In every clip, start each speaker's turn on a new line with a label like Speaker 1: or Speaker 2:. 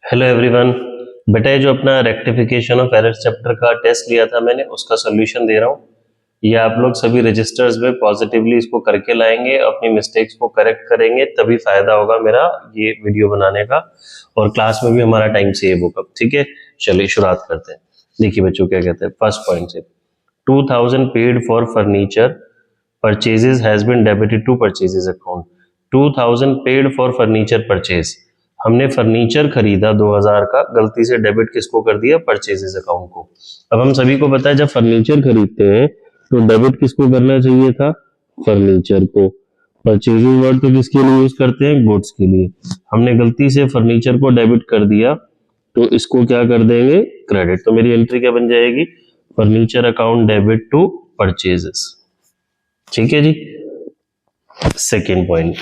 Speaker 1: Hello everyone. बेटा ये जो अपना रेक्टिफिकेशन ऑफ एरर्स चैप्टर का टेस्ट लिया था मैंने, उसका सोल्यूशन दे रहा हूँ। ये आप लोग सभी रजिस्टर्स में पॉजिटिवली इसको करके लाएंगे, अपनी मिस्टेक्स को करेक्ट करेंगे, तभी फायदा होगा मेरा ये वीडियो बनाने का, और क्लास में भी हमारा टाइम सेव होगा। ठीक है, चलिए शुरुआत करते हैं। देखिए बच्चों क्या कहते हैं फर्स्ट पॉइंट से। 2000 paid for furniture purchases has been debited to purchases account. 2000 paid for furniture purchase, हमने फर्नीचर खरीदा 2000 का, गलती से डेबिट किसको कर दिया? परचेजेस अकाउंट को। अब हम सभी को पता है जब फर्नीचर खरीदते हैं तो डेबिट किसको करना चाहिए था? फर्नीचर को। परचेजिंग वर्ड तो किसके लिए यूज करते हैं? गुड्स के लिए। हमने गलती से फर्नीचर को डेबिट कर दिया तो इसको क्या कर देंगे? क्रेडिट। तो मेरी एंट्री क्या बन जाएगी? Furniture account debit to purchases. ठीक है जी। Second point,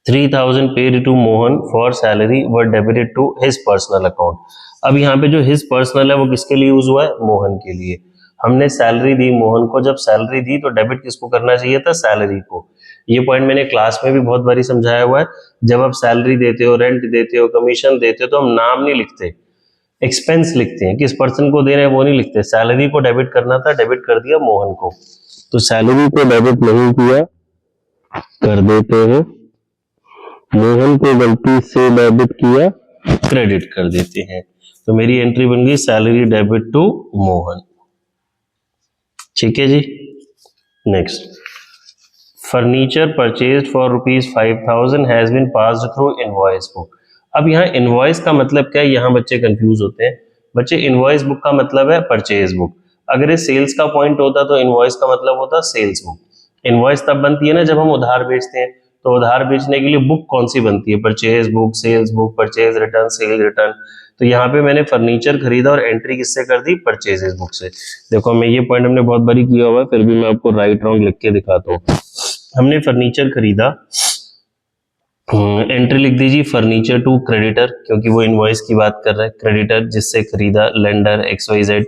Speaker 1: 3000 paid to Mohan for salary were debited to his personal account. अब यहाँ पे जो हिज पर्सनल है वो किसके लिए यूज हुआ है? मोहन के लिए। हमने सैलरी दी मोहन को, जब सैलरी दी तो डेबिट किसको करना चाहिए था? सैलरी को। ये पॉइंट मैंने क्लास में भी बहुत बारी समझाया हुआ है। जब आप सैलरी देते हो, रेंट देते हो, कमीशन देते हो, तो हम नाम नहीं लिखते, एक्सपेंस लिखते हैं। किस पर्सन को दे रहे हैं वो नहीं लिखते। सैलरी को डेबिट करना था, डेबिट कर दिया मोहन को, तो सैलरी को डेबिट नहीं किया, कर देते हैं। मोहन को गलती से डेबिट किया, क्रेडिट कर देते हैं। तो मेरी एंट्री बन गई सैलरी डेबिट टू मोहन। ठीक है जी। Next, furniture purchased for ₹5000 has been passed through invoice book. अब यहाँ इनवॉइस का मतलब क्या है? यहाँ बच्चे कंफ्यूज होते हैं। बच्चे, इनवॉइस बुक का मतलब है परचेज बुक। अगर ये सेल्स का पॉइंट होता तो इनवॉइस का मतलब होता सेल्स बुक। इनवॉइस तब बनती है ना जब हम उधार बेचते हैं, तो उधार बेचने के लिए बुक कौन सी बनती है? Purchase book, sales book, purchase return, sale return. तो यहाँ पे मैंने फर्नीचर खरीदा और एंट्री किससे कर दी? परचेजेस बुक से। देखो मैं ये पॉइंट हमने बहुत बारी किया हुआ है, फिर भी मैं आपको राइट रॉन्ग लिख के दिखाता हूँ। हमने फर्नीचर खरीदा, एंट्री लिख दीजिए फर्नीचर टू क्रेडिटर, क्योंकि वो इनवॉइस की बात कर रहा है। क्रेडिटर जिससे खरीदा, लेंडर XYZ।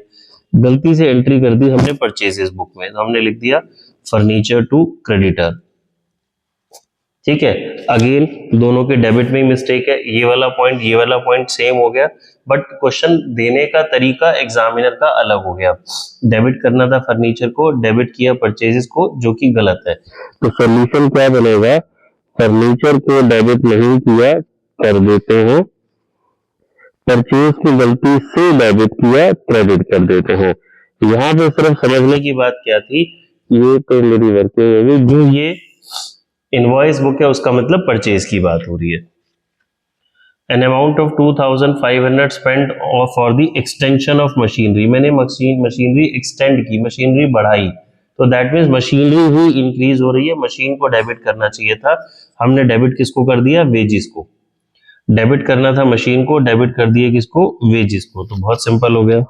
Speaker 1: गलती से एंट्री कर दी हमने परचेजेस बुक में, तो हमने लिख दिया फर्नीचर टू क्रेडिटर। ठीक है, अगेन दोनों के डेबिट में ही मिस्टेक है। ये वाला पॉइंट सेम हो गया, बट क्वेश्चन देने का तरीका एग्जामिनर का अलग हो गया। डेबिट करना था फर्नीचर को, डेबिट किया परचेजेस को, जो कि गलत है। तो सोल्यूशन क्या बनेगा? फर्नीचर को डेबिट नहीं किया, कर देते हैं। परचेज को गलती से डेबिट किया, क्रेडिट कर देते हैं। यहाँ पे सिर्फ समझने की बात क्या थी, ये तो मेरी वर्किंग होगी, जो ये इनवॉइस बुक है उसका मतलब परचेज की बात हो रही है। An amount of 2500 spent for the extension of machinery, मैंने मशीनरी एक्सटेंड की, मशीनरी बढ़ाई, तो that means machinery he increase हो रही है। मशीन को डेबिट करना चाहिए था, हमने डेबिट किसको कर दिया? वेजिस को। डेबिट करना था मशीन को, डेबिट कर दिए किसको? वेजिस को। तो बहुत सिंपल हो गया।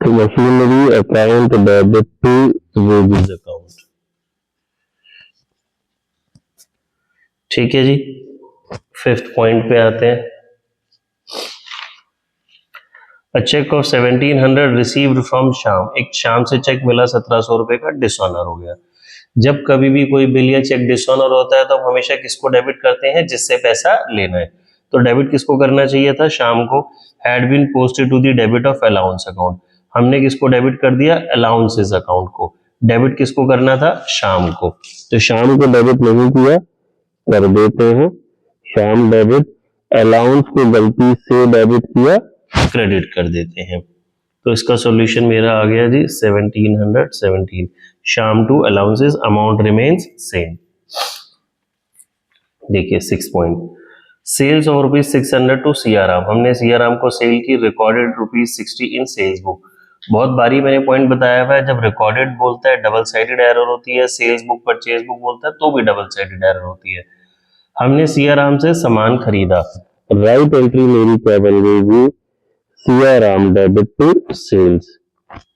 Speaker 1: तो machinery account debit to wages account. ठीक है जी। फिफ्थ पॉइंट पे आते हैं। A check of 1700 received from Shyam, एक श्याम से चेक मिला 1700 रुपए का, डिसऑनर हो गया। जब कभी भी कोई बिल या चेक डिसऑनर होता है तो हम हमेशा किसको डेबिट करते हैं? जिससे पैसा लेना है। तो डेबिट किसको करना चाहिए था? शाम को। Had been posted to the debit of allowance account, हमने किसको डेबिट कर दिया? अलाउंसेस अकाउंट को। डेबिट किसको करना था? शाम को। तो शाम को डेबिट नहीं किया, कर देते हैं। शाम डेबिट, अलाउंस को गलती से डेबिट किया, क्रेडिट कर देते हैं। तो इसका सॉल्यूशन मेरा आ गया जी 1717। Shyam to allowances, amount remains same. देखिए 6 point, sales of ₹600 to Siyaram, हमने सियाराम को सेल की, रिकॉर्डेड ₹60 इन सेल्स बुक। बहुत बारी मैंने पॉइंट बताया हुआ है, जब रिकॉर्डेड बोलता है डबल साइडेड एरर होती है, सेल्स बुक परचेज बुक बोलता है तो भी डबल साइडेड एरर होती है। हमने सियाराम से सामान खरीदा, राइट एंट्री मेरी क्या बन गई? Siyaram debit to sales.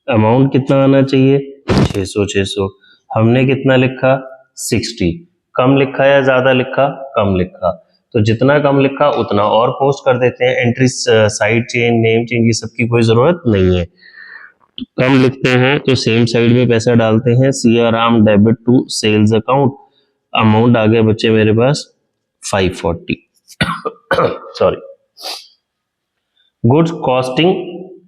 Speaker 1: Amount कितना आना चाहिए? 600। हमने कितना लिखा? 60। कम लिखा या ज्यादा लिखा? कम लिखा। तो जितना कम लिखा उतना और पोस्ट कर देते हैं। Entry, side change, name change, ये सबकी कोई जरूरत नहीं है। कम लिखते हैं तो सेम साइड में पैसा डालते हैं, Siyaram debit to sales account. Amount आ गया बच्चे मेरे पास 540 सॉरी। गुड्स कॉस्टिंग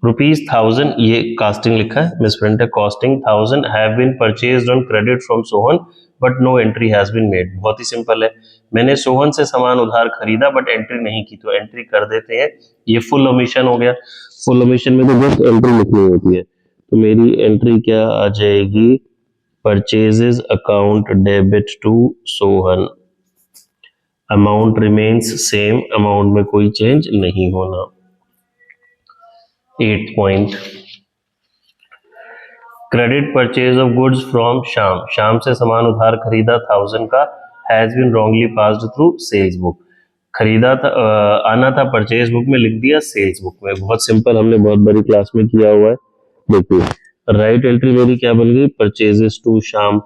Speaker 1: ₹1000, ये कास्टिंग लिखा है, मिसप्रिंट है, costing 1000 have been purchased on credit from Sohan but no entry has been made. बहुत ही सिंपल है, मैंने सोहन से सामान उधार खरीदा बट एंट्री नहीं की, तो एंट्री कर देते हैं। ये फुल ओमिशन हो गया। फुल ओमिशन में तो बस एंट्री लिखनी होती है, तो मेरी एंट्री क्या आ जाएगी, purchases account debit to Sohan, amount remains same, amount में कोई चेंज नहीं होना। 8 point, credit purchase of goods from Shyam, Shyam से सामान उधार खरीदा 1000 का, has been wrongly passed through sales book, खरीदा था आना था परचेज बुक में, लिख दिया सेल्स बुक में। बहुत सिंपल, हमने बहुत बड़ी क्लास में किया हुआ है। देखिए राइट एंट्री मेरी क्या बन गई, परचेजेस टू श्याम,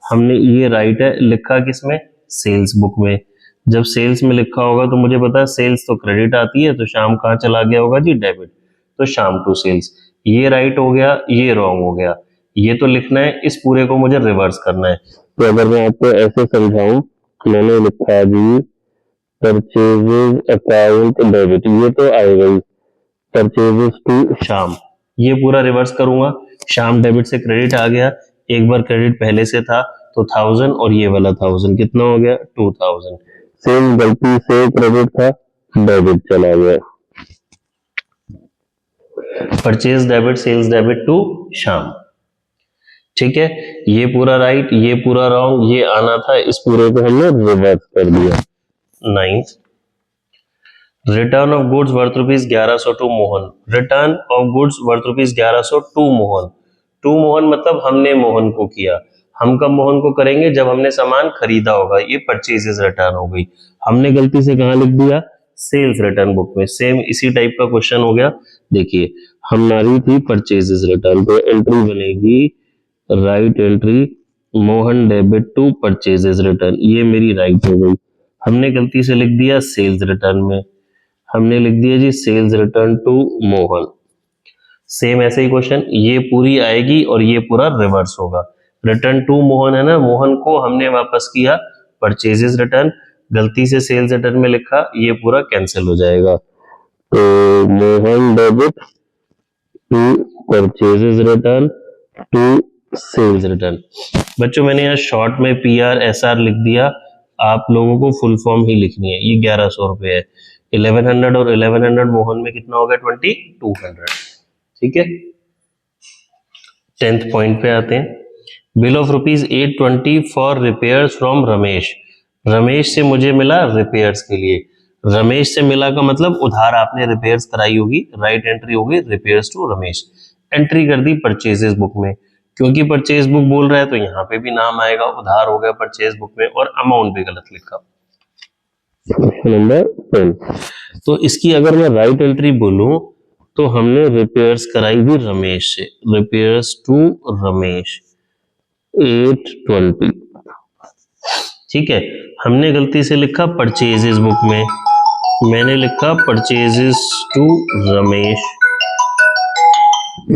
Speaker 1: हमने ये राइट है, लिखा किसमें, सेल्स बुक में। जब सेल्स में लिखा होगा तो मुझे पता है सेल्स तो क्रेडिट आती है, तो श्याम कहाँ चला गया होगा जी, डेबिट, तो श्याम टू सेल्स। ये राइट हो गया, ये रॉन्ग हो गया, ये तो लिखना है, इस पूरे को मुझे रिवर्स करना है। तो अगर मैं आपको ऐसे समझाऊं, मैंने लिखा जी परचेजेस अकाउंट डेबिट, ये तो आएगा ही, परचेजेस टू श्याम, ये पूरा रिवर्स करूंगा, श्याम डेबिट से क्रेडिट आ गया, एक बार क्रेडिट पहले से था तो 1000 और ये वाला 1000 कितना हो गया 2000, सेम गलती से क्रेडिट था, डेबिट चला गया, purchase debit sales debit to Shyam. ठीक है, ये पूरा राइट, ये पूरा रॉन्ग, ये आना था, इस पूरे को हमने रिवर्स कर दिया। 9th, return of goods worth ₹1100 to Mohan, return of goods worth ₹1100 to Mohan, to Mohan मतलब हमने मोहन को किया, हम कब मोहन को करेंगे, जब हमने सामान खरीदा होगा, ये परचेजेस रिटर्न हो गई। हमने गलती से कहां लिख दिया, सेल्स रिटर्न बुक में, सेम इसी टाइप का क्वेश्चन हो गया। देखिए हमारी थी परचेजेस रिटर्न, तो एंट्री बनेगी right entry, Mohan debit to purchases return, ये मेरी राइट हो गई। हमने गलती से लिख दिया सेल्स रिटर्न में, हमने लिख दिया जी sales return to Mohan. Same ऐसे ही क्वेश्चन, ये पूरी आएगी और ये पूरा रिवर्स होगा। रिटर्न टू मोहन है ना, मोहन को हमने वापस किया परचेजेस रिटर्न, गलती से सेल्स रिटर्न में लिखा, ये पूरा कैंसिल हो जाएगा। तो Mohan debit to purchases return to sales return. बच्चों मैंने यहाँ शॉर्ट में PR/SR लिख दिया, आप लोगों को फुल फॉर्म ही लिखनी है। ये 1100 रुपए है, 1100 और 1100 मोहन में कितना हो गया 2200। ठीक है, 10th पॉइंट पे आते हैं। Bill of ₹820 for repairs from Ramesh, Ramesh से मुझे मिला रिपेयर्स के लिए, रमेश से मिला का मतलब उधार आपने रिपेयर्स कराई होगी, राइट एंट्री होगी रिपेयर्स टू रमेश, एंट्री कर दी परचेजेस बुक में, क्योंकि परचेज बुक बोल रहा है तो यहाँ पे भी नाम आएगा, उधार हो गया परचेज बुक में, और अमाउंट भी गलत लिखा। नंबर 10, तो इसकी अगर मैं राइट एंट्री बोलूं तो हमने रिपेयर्स कराई भी रमेश से, रिपेयर्स टू रमेश 820। ठीक है, हमने गलती से लिखा परचेजेस बुक में, मैंने लिखा परचेजेस टू रमेश,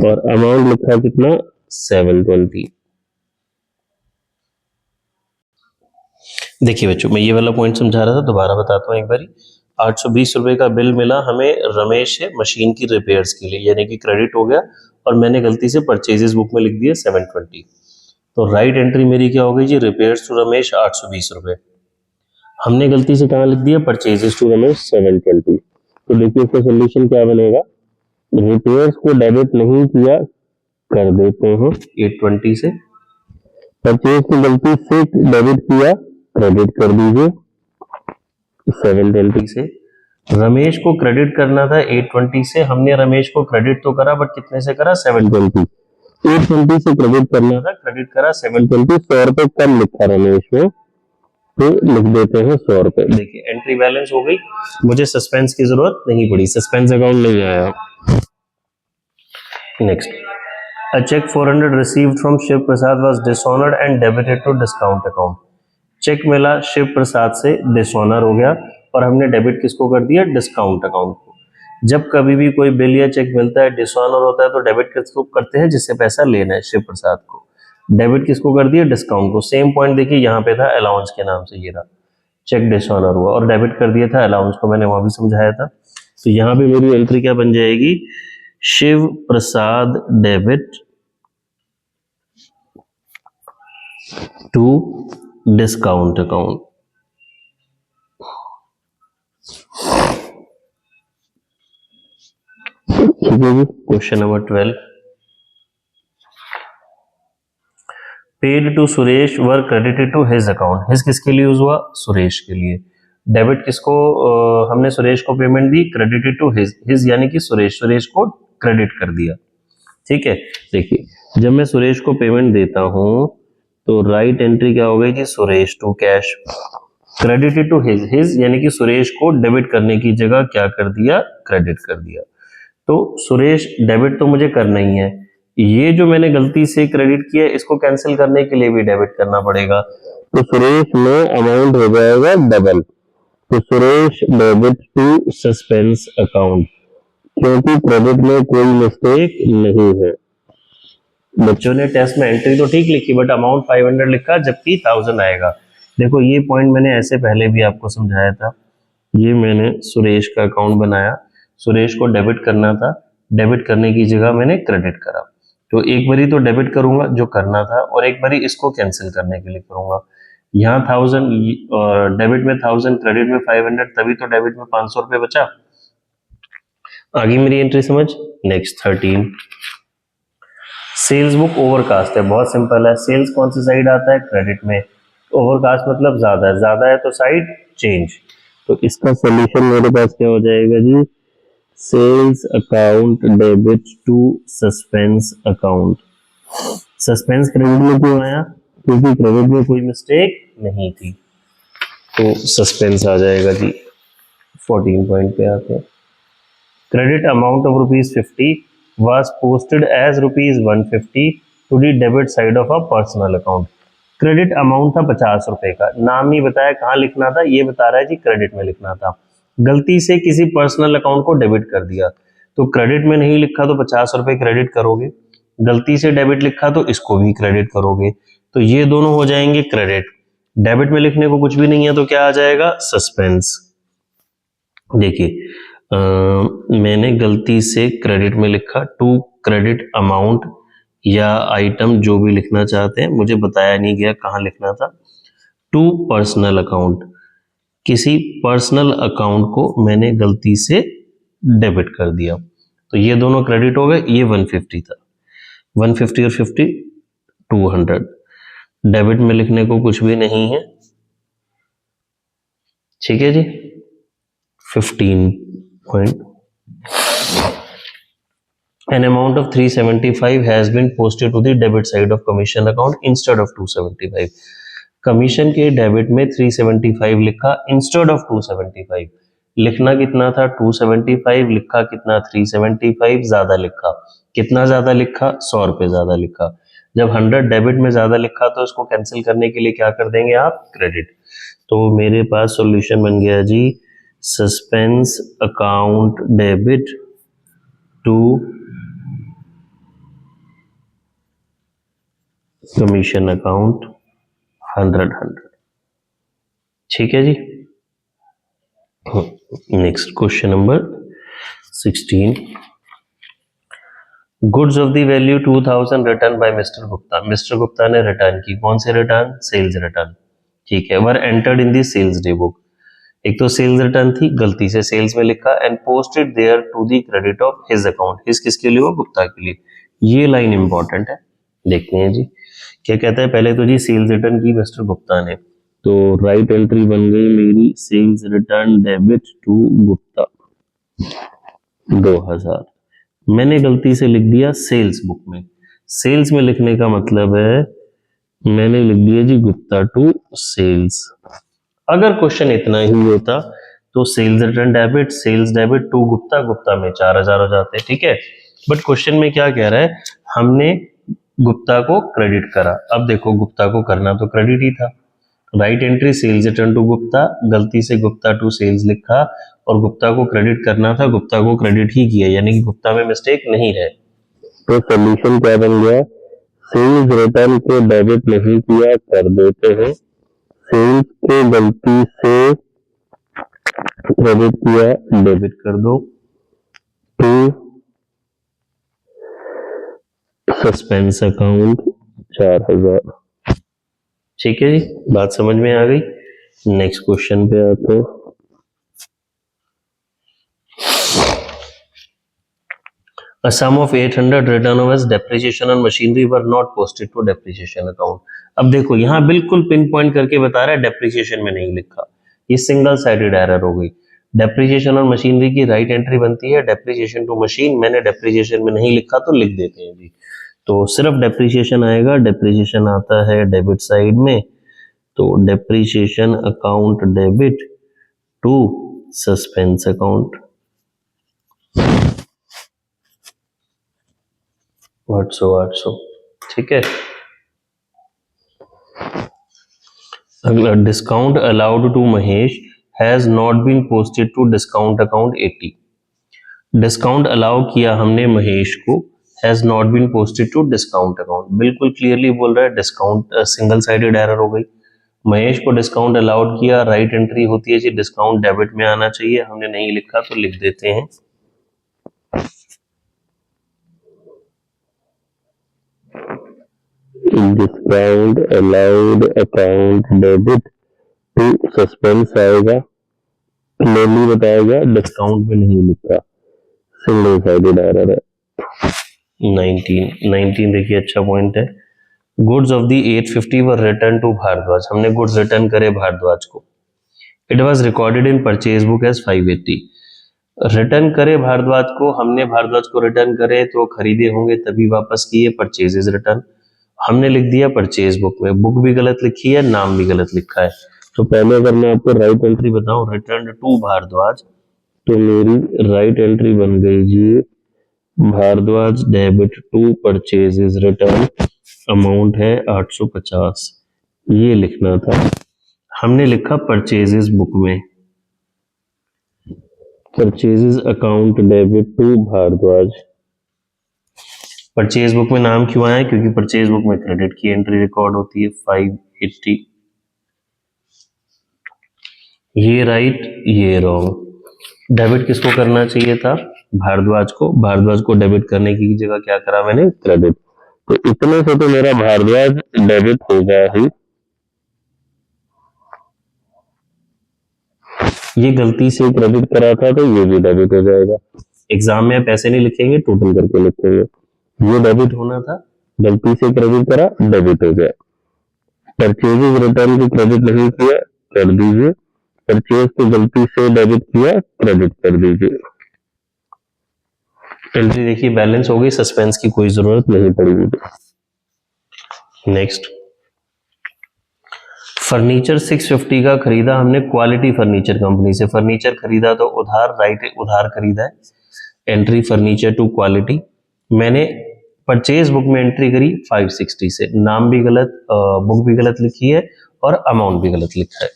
Speaker 1: और अमाउंट लिखा कितना 720। देखिए बच्चों मैं ये वाला पॉइंट समझा रहा था, दोबारा बताता हूँ एक बारी। 820 रुपए का बिल मिला हमें रमेश से मशीन की रिपेयर्स के लिए, यानी कि क्रेडिट हो गया, और मैंने गलती से परचेजेस बुक में लिख दिया 720। तो राइट एंट्री मेरी क्या हो गई जी, रिपेयर्स टू रमेश 820 रुपए, हमने गलती से कहाँ लिख दिया परचेजेस टू रमेश 720। तो देखिए इसका सोल्यूशन क्या बनेगा, रिपेयर्स को डेबिट नहीं किया, कर देते हैं 820 से, परचेज को गलती से डेबिट किया, क्रेडिट कर दीजिए 720 से। रमेश को क्रेडिट करना था 820 से, हमने रमेश को क्रेडिट तो करा बट कितने से करा 720, 820 से क्रेडिट करना था, क्रेडिट करा 720, 100 रुपए कम लिखा रमेश में, तो लिख देते हैं 100 रुपए। देखिए एंट्री बैलेंस हो गई, मुझे सस्पेंस की जरूरत नहीं पड़ी, सस्पेंस अकाउंट नहीं आया। Next, a check 400 received from Shiv Prasad was dishonored and debited to discount account, check मिला शिव प्रसाद से, डिसऑनर हो गया, और हमने डेबिट किसको कर दिया, डिस्काउंट अकाउंट को। जब कभी भी कोई बिल या चेक मिलता है डिसऑनर होता है तो डेबिट किसको करते हैं, जिससे पैसा लेना है, शिव प्रसाद को। डेबिट किसको कर दिया, डिस्काउंट को। सेम पॉइंट देखिए यहाँ पे था अलाउंस के नाम से, ये रहा, चेक डिसऑनर हुआ और डेबिट कर दिया था अलाउंस को, मैंने वहां भी समझाया था। तो यहाँ पे मेरी एंट्री क्या बन जाएगी, Shiv Prasad debit to discount account. ठीक है जी। Question number 12, paid to Suresh were credited to his account. His किसके लिए यूज हुआ, सुरेश के लिए। डेबिट किसको, हमने सुरेश को पेमेंट दी, क्रेडिटेड टू हिज, हिज यानी कि सुरेश, सुरेश को क्रेडिट कर दिया। ठीक है, देखिए जब मैं सुरेश को पेमेंट देता हूं तो राइट एंट्री क्या हो गई कि Suresh to cash, credited to his, his यानी कि सुरेश को डेबिट करने की जगह क्या कर दिया, क्रेडिट कर दिया। तो सुरेश डेबिट तो मुझे करना ही है, ये जो मैंने गलती से क्रेडिट किया इसको कैंसिल करने के लिए भी डेबिट करना पड़ेगा, तो सुरेश में अमाउंट हो जाएगा डबल। तो Suresh debit to suspense account, क्योंकि क्रेडिट में कोई मिस्टेक नहीं है। बच्चों ने टेस्ट में एंट्री तो ठीक लिखी बट अमाउंट 500 लिखा जबकि 1000 आएगा। देखो ये पॉइंट मैंने ऐसे पहले भी आपको समझाया था। ये मैंने सुरेश का अकाउंट बनाया, सुरेश को डेबिट करना था, डेबिट करने की जगह मैंने क्रेडिट करा। तो एक बारी तो डेबिट करूंगा जो करना था और एक बारी इसको कैंसिल करने के लिए करूंगा। यहाँ 1000 डेबिट में 1000, क्रेडिट में 500, तभी तो डेबिट में 500 रुपये बचा। आगे मेरी एंट्री समझ। नेक्स्ट 13, सेल्स बुक ओवरकास्ट है, बहुत सिंपल है। सेल्स कौन सी साइड आता है, क्रेडिट में। ओवरकास्ट मतलब ज्यादा है, ज्यादा है तो साइड चेंज। तो इसका सॉल्यूशन मेरे पास क्या हो जाएगा जी, sales account debit to suspense account. Suspense credit में क्यों आया, क्योंकि क्रेडिट में कोई मिस्टेक नहीं थी, तो सस्पेंस आ जाएगा जी। 14 पॉइंट पे आते हैं। Credit amount of ₹50 was posted as ₹150 to the debit side of a personal account। Credit amount था 50 रुपए का, नाम नहीं बताया कहाँ लिखना था, ये बता रहा है जी क्रेडिट में लिखना था। गलती से किसी पर्सनल अकाउंट को डेबिट कर दिया, तो क्रेडिट में नहीं लिखा तो 50 रुपए क्रेडिट करोगे, गलती से डेबिट लिखा तो इसको भी क्रेडिट करोगे, तो ये दोनों हो जाएंगे क्रेडिट। डेबिट में लिखने को कुछ भी नहीं है तो क्या आ जाएगा, सस्पेंस। देखिए मैंने गलती से क्रेडिट में लिखा, टू क्रेडिट अमाउंट या आइटम जो भी लिखना चाहते हैं, मुझे बताया नहीं गया कहाँ लिखना था। टू पर्सनल अकाउंट, किसी पर्सनल अकाउंट को मैंने गलती से डेबिट कर दिया, तो ये दोनों क्रेडिट हो गए। ये 150 था, 150 और 50 200। डेबिट में लिखने को कुछ भी नहीं है, ठीक है जी। 15 point, an amount of 375 has been posted to the debit side of commission account instead of 275। Commission के डेबिट में 375 लिखा इंस्टेड ऑफ 275। लिखना कितना था, 275, लिखा कितना, 375, ज्यादा लिखा, कितना ज्यादा लिखा, 100 रुपए ज्यादा लिखा। जब 100 डेबिट में ज्यादा लिखा तो इसको कैंसिल करने के लिए क्या कर देंगे आप, क्रेडिट। तो मेरे पास सॉल्यूशन बन गया जी, suspense account debit to commission account 100। ठीक है जी। Next question number 16, goods of the value 2000 return by mister Gupta. Mister Gupta ने रिटर्न की, कौन से रिटर्न, सेल्स रिटर्न। ठीक है, were entered in the sales day book. एक तो सेल्स रिटर्न थी, गलती से सेल्स में लिखा, and posted there to the credit of his account. His किसके लिए, वो गुप्ता के लिए। ये लाइन इंपॉर्टेंट है, देखते हैं जी क्या कहता है। पहले तो जी सेल्स रिटर्न की मिस्टर गुप्ता ने, तो राइट एंट्री बन गई मेरी, sales return debit to Gupta 2000। मैंने गलती से लिख दिया सेल्स बुक में, सेल्स में लिखने का मतलब है मैंने लिख दिया जी गुप्ता टू सेल्स। अगर क्वेश्चन इतना ही होता तो sales return debit, sales debit to Gupta, Gupta में 4000 हो जाते, ठीक है। बट क्वेश्चन में क्या कह रहा है, हमने गुप्ता को क्रेडिट करा। अब देखो गुप्ता को करना तो क्रेडिट ही था, right entry sales return to Gupta, गलती से गुप्ता टू सेल्स लिखा और गुप्ता को क्रेडिट करना था, गुप्ता को क्रेडिट ही किया, यानी कि गुप्ता में मिस्टेक नहीं है। तो सॉल्यूशन क्या बन गया, सेल्स रिटर्न को डेबिट नहीं किया कर देते हैं, सेल्स को गलती से क्रेडिट किया डेबिट कर दो, टू सस्पेंस अकाउंट 4000। ठीक है जी, बात समझ में आ गई। नेक्स्ट क्वेश्चन पे आते हैं। A sum of 800 written off as depreciation on machinery were not posted to depreciation account। अब देखो यहाँ बिल्कुल पिन पॉइंट करके बता रहा है डेप्रिसिएशन में नहीं लिखा, ये सिंगल साइडेड एरर हो गई। डेप्रिसिएशन ऑन मशीनरी की राइट एंट्री बनती है डेप्रिसिएशन टू मशीन, मैंने डेप्रिसिएशन में नहीं लिखा तो लिख देते हैं जी। तो सिर्फ डेप्रिसिएशन आएगा, डेप्रिसिएशन आता है डेबिट साइड में, तो depreciation account debit to suspense account 800। ठीक है, अगला discount allowed to Mahesh has not been posted to discount account 80। Discount allow किया हमने महेश को, has not been posted to discount account, बिल्कुल क्लियरली बोल रहा है डिस्काउंट सिंगल साइडेड एरर हो गई। महेश को डिस्काउंट अलाउड किया, राइट एंट्री होती है जी डिस्काउंट डेबिट में आना चाहिए, हमने नहीं लिखा तो लिख देते हैं। Discount allowed account debit to suspense आएगा, क्लियरली बताएगा डिस्काउंट में नहीं लिखा, सिंगल साइडेड एरर है। 19 देखिए अच्छा पॉइंट है। Goods of the 850 were return to Bhardwaj, हमने गुड्स रिटर्न करे भारद्वाज को। It was recorded in purchase book as 580। Return करे भारद्वाज को, हमने भारद्वाज को रिटर्न करे तो खरीदे होंगे तभी वापस किए, परचेज रिटर्न हमने लिख दिया परचेज बुक में, बुक भी गलत लिखी है, नाम भी गलत लिखा है। तो पहले अगर मैं आपको राइट एंट्री बताऊं रिटर्न टू भारद्वाज, तो मेरी राइट एंट्री बन गई जी Bhardwaj debit to purchases return, amount है 850, ये लिखना था, हमने लिखा परचेजेस बुक में, purchases account debit to Bhardwaj. Purchase book में नाम क्यों आया, क्योंकि परचेज बुक में क्रेडिट की एंट्री रिकॉर्ड होती है 580, ये राइट ये रॉन्ग। डेबिट किसको करना चाहिए था, भारद्वाज को, भारद्वाज को डेबिट करने की जगह क्या करा मैंने, क्रेडिट। तो इतने से तो मेरा भारद्वाज डेबिट होगा ही, ये गलती से क्रेडिट करा था तो ये भी डेबिट हो जाएगा। एग्जाम में पैसे नहीं लिखेंगे, टोटल करके लिखेंगे, ये डेबिट होना था, गलती से क्रेडिट करा डेबिट हो गया। परचेज रिटर्न को क्रेडिट नहीं किया कर दीजिए, परचेज को गलती से डेबिट किया क्रेडिट कर दीजिए। एंट्री देखिए बैलेंस हो गई, सस्पेंस की कोई जरूरत नहीं पड़ेगी। नेक्स्ट, फर्नीचर 650 का खरीदा हमने क्वालिटी फर्नीचर कंपनी से, फर्नीचर खरीदा तो उधार, राइट उधार खरीदा है, एंट्री फर्नीचर टू क्वालिटी। मैंने परचेज बुक में एंट्री करी 560 से, नाम भी गलत, बुक भी गलत लिखी है और अमाउंट भी गलत लिखा है।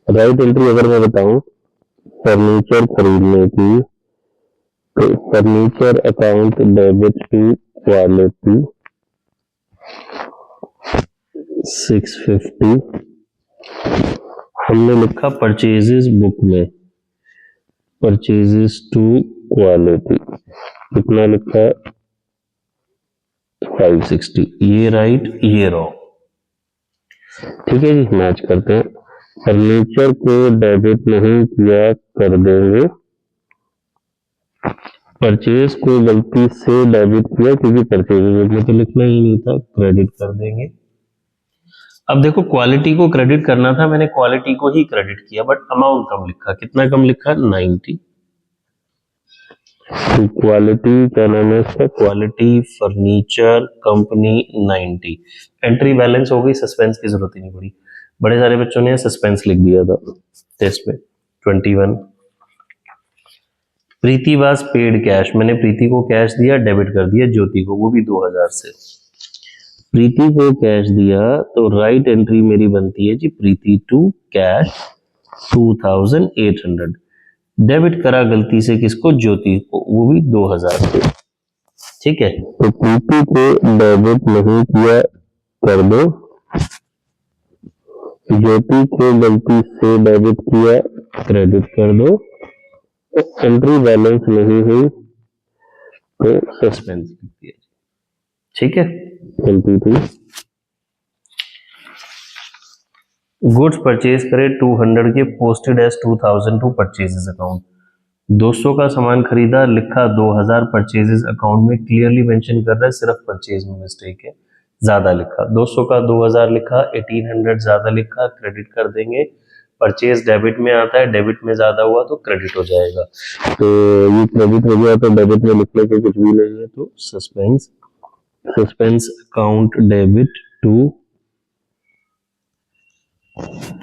Speaker 1: राइट एंट्री अगर मैं बताऊं फर्नीचर खरीदने की, तो furniture account debit to quality 650, हमने लिखा परचेजेस बुक में परचेजेस टू क्वालिटी, कितना लिखा 560, ये राइट ये रॉन्ग। ठीक है जी, मैच करते हैं। फर्नीचर को डेबिट नहीं किया कर देंगे, परचेज को गलती से डेबिट किया क्योंकि परचेज में तो लिखना ही नहीं था, क्रेडिट कर देंगे। अब देखो क्वालिटी को क्रेडिट करना था, मैंने क्वालिटी को ही क्रेडिट किया बट अमाउंट कम लिखा, कितना कम लिखा 90। तो क्वालिटी क्या नाम है इसका, quality furniture company 90। Entry balance हो गई, सस्पेंस की जरूरत ही नहीं पड़ी, बड़े सारे बच्चों ने सस्पेंस लिख दिया था टेस्ट में। 21, प्रीति वाज पेड कैश, मैंने प्रीति को कैश दिया, डेबिट कर दिया ज्योति को, वो भी 2000 से। प्रीति को कैश दिया तो राइट एंट्री मेरी बनती है जी प्रीति टू कैश 2800, डेबिट करा गलती से किसको, ज्योति को, वो भी 2000 से। ठीक है,
Speaker 2: तो प्रीति को डेबिट नहीं किया कर दो, ज्योति को गलती से डेबिट किया क्रेडिट कर दो, एंट्री बैलेंस नहीं हुई तो
Speaker 1: सस्पेंस लिख दिया। ठीक है,
Speaker 2: 22।
Speaker 1: गुड्स परचेज करे 200 के, posted as 2000 to purchases account. 200 का सामान खरीदा, लिखा 2000 परचेजेस अकाउंट में, क्लियरली मेंशन कर रहा है, सिर्फ परचेज में मिस्टेक है, ज्यादा लिखा। 200 का 2000 लिखा, 1800 ज्यादा लिखा, क्रेडिट कर देंगे। परचेज डेबिट में आता है, डेबिट में ज्यादा हुआ तो क्रेडिट हो जाएगा।
Speaker 2: तो ये क्रेडिट हो गया तो डेबिट में लिखने के कुछ भी नहीं है,
Speaker 1: तो suspense account debit to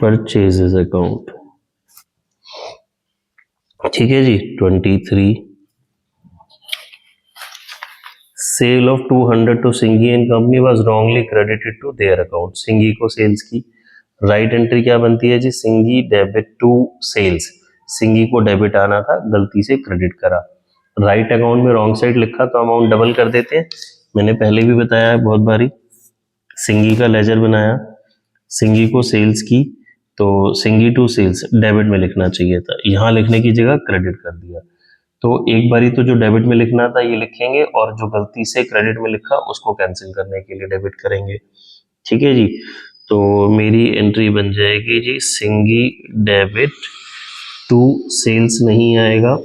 Speaker 1: purchases account. ठीक है जी। 23, sale of 200 to Singhi and company was wrongly credited to their account. Singhi को सेल्स की राइट एंट्री क्या बनती है जी, Singhi debit to sales. Singhi को डेबिट आना था, गलती से क्रेडिट करा। राइट अकाउंट में रॉन्ग साइड लिखा तो अमाउंट डबल कर देते हैं, मैंने पहले भी बताया है बहुत बारी। सिंगी का लेजर बनाया, सिंगी को सेल्स की, तो सिंगी टू सेल्स डेबिट में लिखना चाहिए था, यहाँ लिखने की जगह क्रेडिट कर दिया। तो एक बारी तो जो डेबिट में लिखना था ये लिखेंगे, और जो गलती से क्रेडिट में लिखा उसको कैंसिल करने के लिए डेबिट करेंगे। ठीक है जी। तो मेरी एंट्री बन जाएगी जी, सिंगी डेबिट टू सेल्स नहीं आएगा,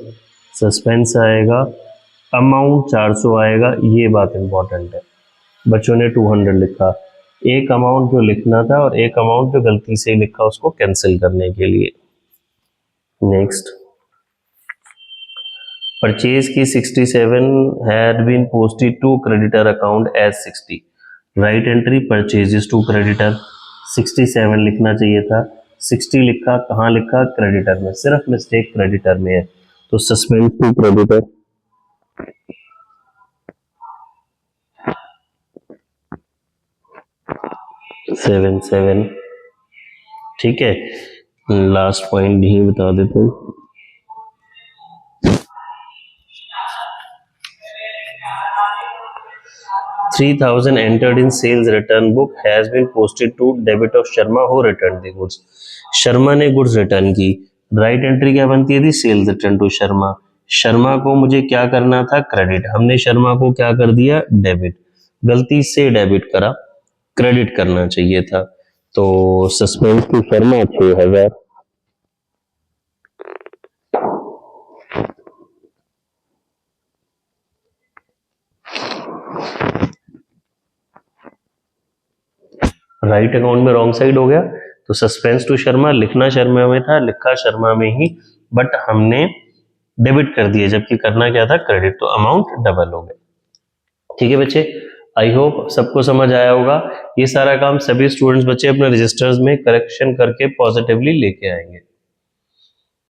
Speaker 1: सस्पेंस आएगा, अमाउंट 400 आएगा। ये बात इंपॉर्टेंट है, बच्चों ने 200 लिखा, एक अमाउंट जो लिखना था और एक अमाउंट जो गलती से लिखा उसको कैंसिल करने के लिए। नेक्स्ट, परचेज की 67 had been posted to creditor account as 60। Right entry purchases to creditor, 67 लिखना चाहिए था, 60 लिखा, कहाँ लिखा, क्रेडिटर में, सिर्फ मिस्टेक क्रेडिटर में है, तो suspense to creditor. Seven seven. ठीक है, लास्ट पॉइंट यही बता देता हूँ। $3000 entered in sales return book has been posted to debit of Sharma who returned the goods। Sharma ने गुड्स रिटर्न की, राइट एंट्री क्या बनती थी, sales return to Sharma. Sharma को मुझे क्या करना था, क्रेडिट, हमने शर्मा को क्या कर दिया, डेबिट, गलती से डेबिट करा, क्रेडिट करना चाहिए था, तो suspense to Sharma 6000। Right account में रॉन्ग साइड हो गया, तो सस्पेंस टू शर्मा, लिखना शर्मा में था, लिखा शर्मा में ही, बट हमने डेबिट कर दिया, जबकि करना क्या था, क्रेडिट, तो अमाउंट डबल हो गया। ठीक है बच्चे, आई होप सबको समझ आया होगा। ये सारा काम सभी स्टूडेंट्स बच्चे अपने रजिस्टर्स में करेक्शन करके पॉजिटिवली लेके आएंगे।